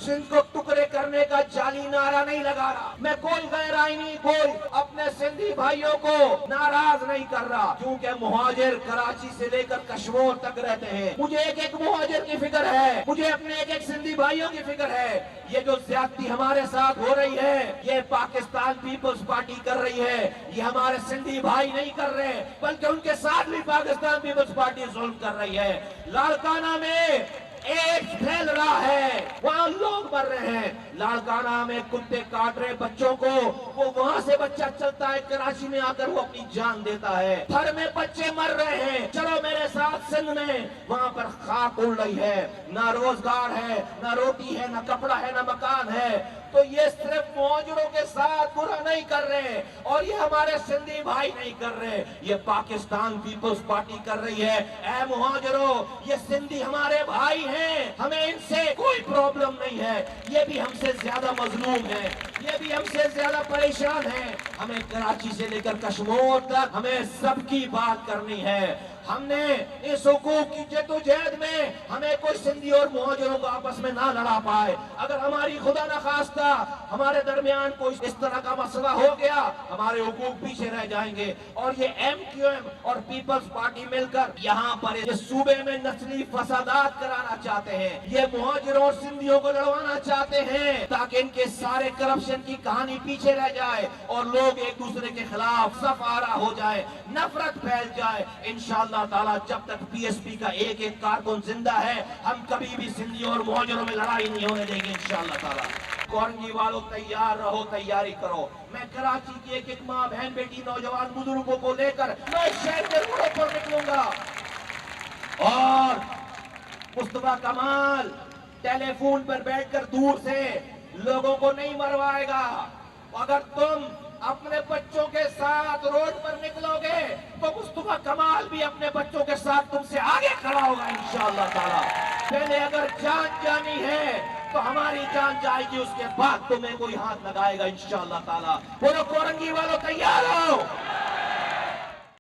सिंध को टुकड़े करने का जाली नारा नहीं लगा रहा। मैं कोई गैर आईनी, कोई अपने सिंधी भाइयों को नाराज नहीं कर रहा, क्योंकि मुहाजिर कराची से लेकर कश्मीर तक रहते हैं। मुझे एक एक मुहाजिर की फिक्र है, मुझे अपने एक एक सिंधी भाइयों की फिक्र है। ये जो ज्यादती हमारे साथ हो रही है, ये पाकिस्तान पीपल्स पार्टी कर रही है, ये हमारे सिंधी भाई नहीं कर रहे, बल्कि उनके साथ भी पाकिस्तान पीपल्स पार्टी जुल्म कर रही है। लाड़काना में एड्स फैल रहा है, वहाँ लोग मर रहे हैं। लाड़काना में कुत्ते काट रहे बच्चों को, वो वहाँ से बच्चा चलता है, कराची में आकर वो अपनी जान देता है। थर में बच्चे मर रहे हैं। चलो मेरे साथ सिंध में, वहाँ पर खाक उड़ रही है, ना रोजगार है, ना रोटी है, ना कपड़ा है, ना मकान है। तो ये सिर्फ मुहाजिरों के साथ बुरा नहीं कर रहे, और ये हमारे सिंधी भाई नहीं कर रहे, ये पाकिस्तान पीपल्स पार्टी कर रही है। ऐ मुहाजिरों, ये सिंधी हमारे भाई हैं, हमें इनसे कोई प्रॉब्लम नहीं है। ये भी हमसे ज्यादा मजलूम है, ये भी हमसे ज्यादा परेशान है। हमें कराची से लेकर कश्मीर तक हमें सबकी बात करनी है। हमने इस हुकूक की जद्दोजहद में हमें कोई सिंधी और मुहाजिरों को आपस में ना लड़ा पाए। अगर हमारी खुदा न खास्ता हमारे दरमियान कोई इस तरह का मसला हो गया, हमारे हुकूक पीछे रह जाएंगे। और ये MQM और पीपल्स पार्टी मिलकर यहाँ पर इस सूबे में नस्ली फसादात कराना चाहते हैं। ये मुहाजिरों और सिंधियों को लड़वाना चाहते हैं, ताकि इनके सारे करप्शन की कहानी पीछे रह जाए और लोग एक दूसरे के खिलाफ सफारा हो जाए, नफरत फैल जाए। इंशाअल्लाह ताला जब तक PSP का एक एक कारकुन जिंदा है, हम कभी भी सिंधियों और मुहाजिरों में लड़ाई नहीं होने देंगे इंशाअल्लाह ताला। कोरंगी वालों तैयार रहो, तैयारी करो। मैं कराची की एक एक माँ, बहन, बेटी, नौजवान, बुजुर्गों को लेकर मैं शहर के रोडों पर निकलूंगा। और मुस्तफा कमाल टेलीफोन पर बैठकर दूर से लोगों को नहीं मरवाएगा। अगर तुम अपने बच्चों के साथ रोड पर निकलोगे तो मुस्तफा कमाल भी अपने बच्चों के साथ तुमसे आगे खड़ा होगा इंशाअल्लाह ताला। पहले अगर जान जानी है तो हमारी जान जाएगी, उसके बाद तुम्हें कोई हाथ लगाएगा इंशाअल्लाह ताला। बोलो कोरंगी वालों तैयार हो।